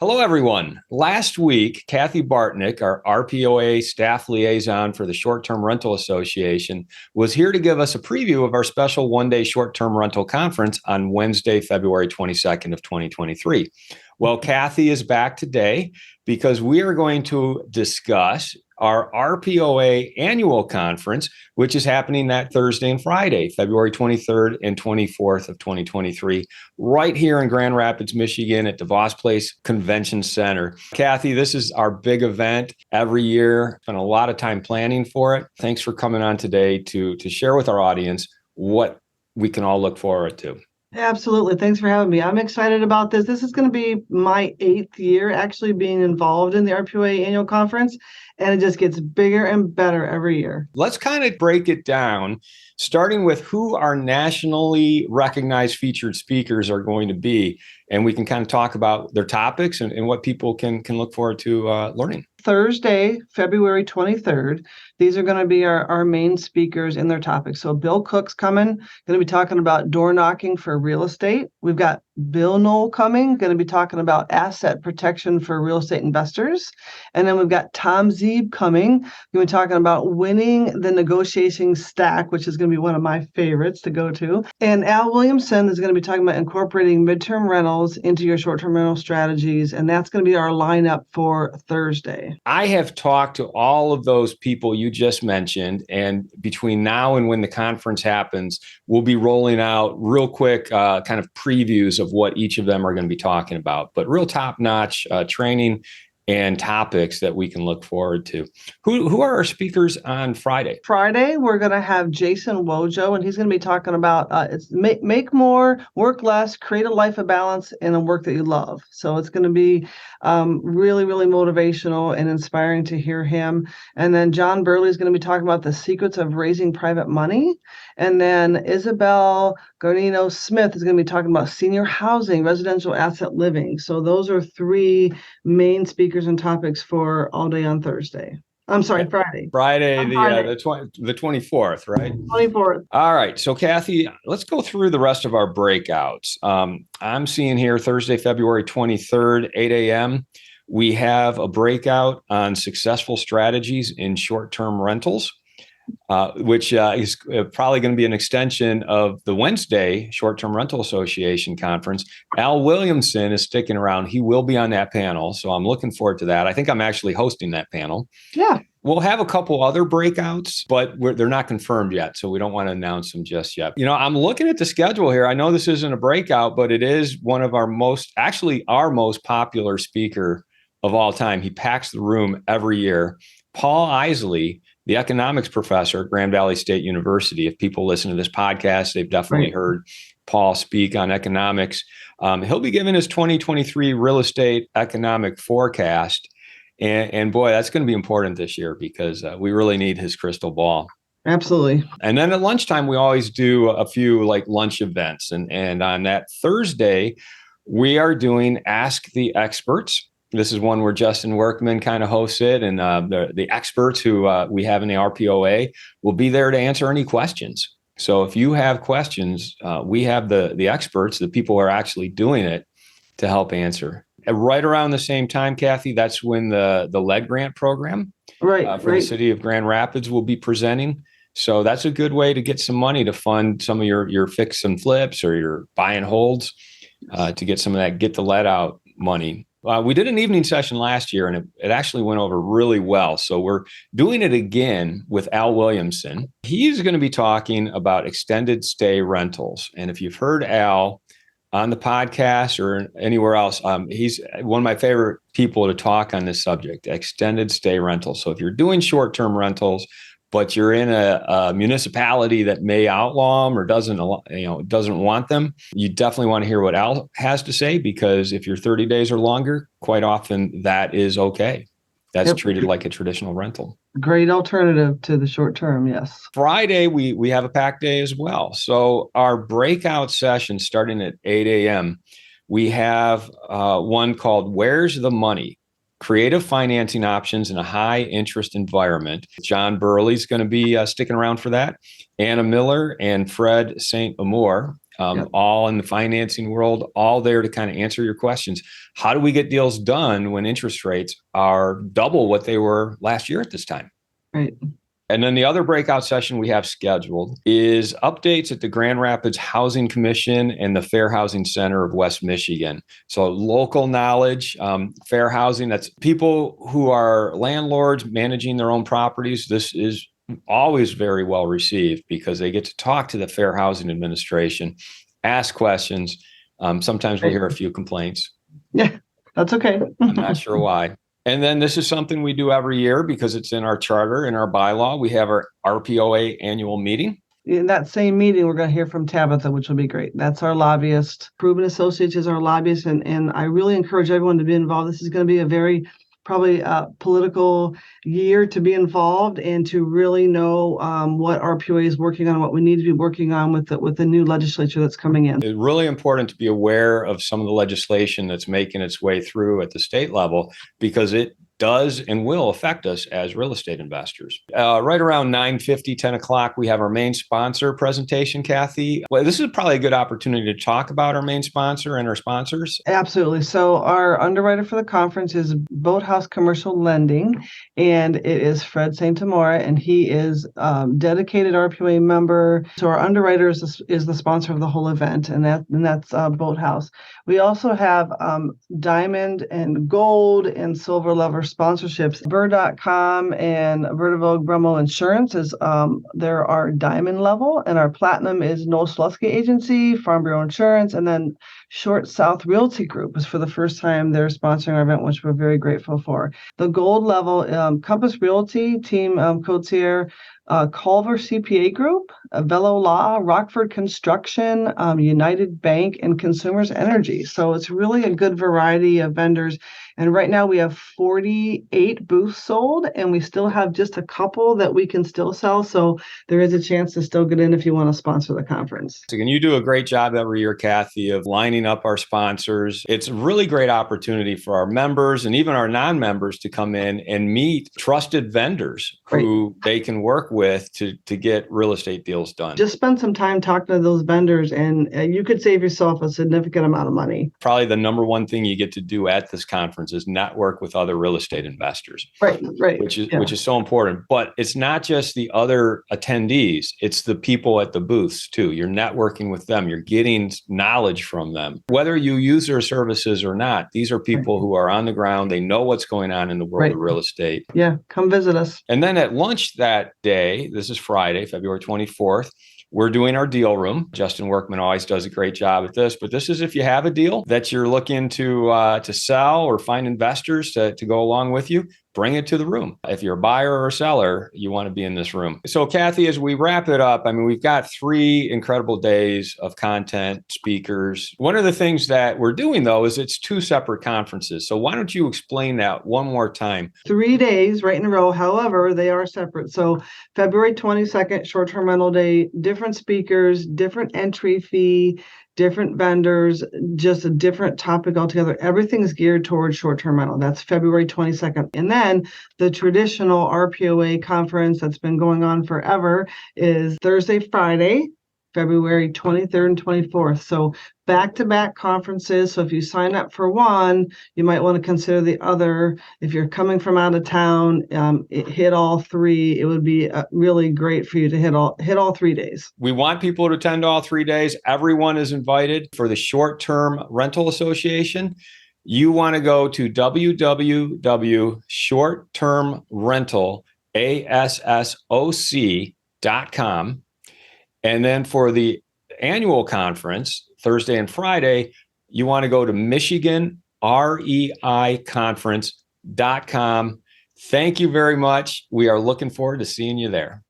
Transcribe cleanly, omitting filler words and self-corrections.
Hello, everyone. Last week, Kathy Bartnick, our RPOA staff liaison for the Short-Term Rental Association, was here to give us a preview of our special one-day short-term rental conference on Wednesday, February 22nd of 2023. Well, Kathy is back today because we are going to discuss our RPOA annual conference, which is happening that Thursday and Friday, February 23rd and 24th of 2023, right here in Grand Rapids, Michigan at DeVos Place Convention Center. Kathy, this is our big event every year. Spent a lot of time planning for it. Thanks for coming on today to share with our audience what we can all look forward to. Absolutely. Thanks for having me. I'm excited about this. This is going to be my 8th year actually being involved in the RPOA annual conference, and it just gets bigger and better every year. Let's kind of break it down, starting with who our nationally recognized featured speakers are going to be, and we can kind of talk about their topics and what people can look forward to learning. Thursday, February 23rd, these are going to be our main speakers in their topics. So Bill Cook's coming, going to be talking about door knocking for real estate. We've got Bill Noll coming, going to be talking about asset protection for real estate investors. And then we've got Tom Zeeb coming, going to be talking about winning the negotiation stack, which is going to be one of my favorites to go to. And Al Williamson is going to be talking about incorporating midterm rentals into your short-term rental strategies. And that's going to be our lineup for Thursday. I have talked to all of those people you just mentioned, and between now and when the conference happens, we'll be rolling out real quick kind of previews of what each of them are going to be talking about, but real top-notch training and topics that we can look forward to. Who are our speakers on Friday? Friday, we're going to have Jason Wojo, and he's going to be talking about it's make more, work less, create a life of balance, and a work that you love. So it's going to be really, really motivational and inspiring to hear him. And then John Burley is going to be talking about the secrets of raising private money. And then Isabel Garnino Smith is going to be talking about senior housing, residential asset living. So those are 3 main speakers and topics for all day on Thursday. I'm sorry, Friday. Friday, the 24th, right? 24th. All right. So, Kathy, let's go through the rest of our breakouts. I'm seeing here Thursday, February 23rd, 8 a.m. We have a breakout on successful strategies in short-term rentals, which is probably going to be an extension of the Wednesday Short-Term Rental Association conference. Al Williamson is sticking around. He will be on that panel, so I'm looking forward to that. I think I'm actually hosting that panel. Yeah. We'll have a couple other breakouts, but they're not confirmed yet, so we don't want to announce them just yet. You know, I'm looking at the schedule here. I know this isn't a breakout, but it is one of our most popular speaker of all time. He packs the room every year. Paul Isley, the economics professor at Grand Valley State University. If people listen to this podcast, they've definitely heard Paul speak on economics. He'll be giving his 2023 real estate economic forecast. And boy, that's going to be important this year because we really need his crystal ball. Absolutely. And then at lunchtime, we always do a few like lunch events. And on that Thursday, we are doing Ask the Experts. This is one where Justin Workman kind of hosts it, and the experts who we have in the RPOA will be there to answer any questions. So if you have questions, we have the experts, the people who are actually doing it, to help answer. And right around the same time, Kathy, that's when the lead grant program for the city of Grand Rapids will be presenting. So that's a good way to get some money to fund some of your fix and flips or your buy and holds to get some of that get the lead out money. We did an evening session last year, and it actually went over really well. So we're doing it again with Al Williamson. He's going to be talking about extended stay rentals. And if you've heard Al on the podcast or anywhere else, he's one of my favorite people to talk on this subject, extended stay rentals. So if you're doing short-term rentals, but you're in a municipality that may outlaw them or doesn't want them, you definitely want to hear what Al has to say, because if you're 30 days or longer, quite often that is okay. That's treated like a traditional rental. Great alternative to the short term, yes. Friday, we have a packed day as well. So our breakout session starting at 8 a.m., we have one called Where's the Money? Creative financing options in a high interest environment. John Burley's going to be sticking around for that. Anna Miller and Fred St. Amour Yep. all in the financing world, all there to kind of answer your questions. How do we get deals done when interest rates are double what they were last year at this time? Right. And then the other breakout session we have scheduled is updates at the Grand Rapids Housing Commission and the Fair Housing Center of West Michigan. So local knowledge, fair housing, that's people who are landlords managing their own properties. This is always very well received because they get to talk to the Fair Housing Administration, ask questions. Sometimes we hear a few complaints. Yeah, that's okay. I'm not sure why. And then this is something we do every year because it's in our charter, in our bylaw. We have our RPOA annual meeting. In that same meeting, we're going to hear from Tabitha, which will be great. That's our lobbyist. Proven Associates is our lobbyist, and I really encourage everyone to be involved. This is going to be a very probably political year to be involved and to really know what RPOA is working on, what we need to be working on with the new legislature that's coming in. It's really important to be aware of some of the legislation that's making its way through at the state level because it does and will affect us as real estate investors. Right around 9:50, 10 o'clock, we have our main sponsor presentation, Kathy. Well, this is probably a good opportunity to talk about our main sponsor and our sponsors. Absolutely. So our underwriter for the conference is Boathouse Commercial Lending, and it is Fred St. Amora, and he is dedicated RPOA member. So our underwriter is the sponsor of the whole event, and that's Boathouse. We also have diamond and gold and silver level sponsorships. Burr.com and Vertivogue Brummel Insurance is there are diamond level, and our platinum is Noll Agency, Farm Bureau Insurance, and then Short South Realty Group is for the first time they're sponsoring our event, which we're very grateful for. The gold level, Compass Realty, Team Cotier, Culver CPA Group, Velo Law, Rockford Construction, United Bank, and Consumers Energy. So it's really a good variety of vendors. And right now we have 48 booths sold, and we still have just a couple that we can still sell. So there is a chance to still get in if you want to sponsor the conference. And you do a great job every year, Kathy, of lining up our sponsors. It's a really great opportunity for our members and even our non-members to come in and meet trusted vendors who they can work with to get real estate deals done. Just spend some time talking to those vendors, and you could save yourself a significant amount of money. Probably the number one thing you get to do at this conference is network with other real estate investors. Right. Which is so important. But it's not just the other attendees, it's the people at the booths too. You're networking with them, you're getting knowledge from them. Whether you use their services or not, these are people who are on the ground, they know what's going on in the world of real estate. Yeah, come visit us. And then at lunch that day, this is Friday, February 24th, we're doing our deal room. Justin Workman always does a great job at this, but this is if you have a deal that you're looking to sell or find investors to go along with you, bring it to the room. If you're a buyer or a seller, you want to be in this room. So Kathy, as we wrap it up, I mean, we've got 3 incredible days of content, speakers. One of the things that we're doing though, is it's 2 separate conferences. So why don't you explain that one more time? 3 days right in a row. However, they are separate. So February 22nd, short-term rental day, different speakers, different entry fee, different vendors, just a different topic altogether. Everything's geared towards short-term rental. That's February 22nd. And then the traditional RPOA conference that's been going on forever is Thursday, Friday, February 23rd and 24th. So back-to-back conferences. So if you sign up for one, you might want to consider the other. If you're coming from out of town, hit all 3. It would be really great for you to hit all 3 days. We want people to attend all 3 days. Everyone is invited. For the Short-Term Rental Association, you want to go to www.shorttermrental.com. And then for the annual conference, Thursday and Friday, you want to go to MichiganREIconference.com. Thank you very much. We are looking forward to seeing you there.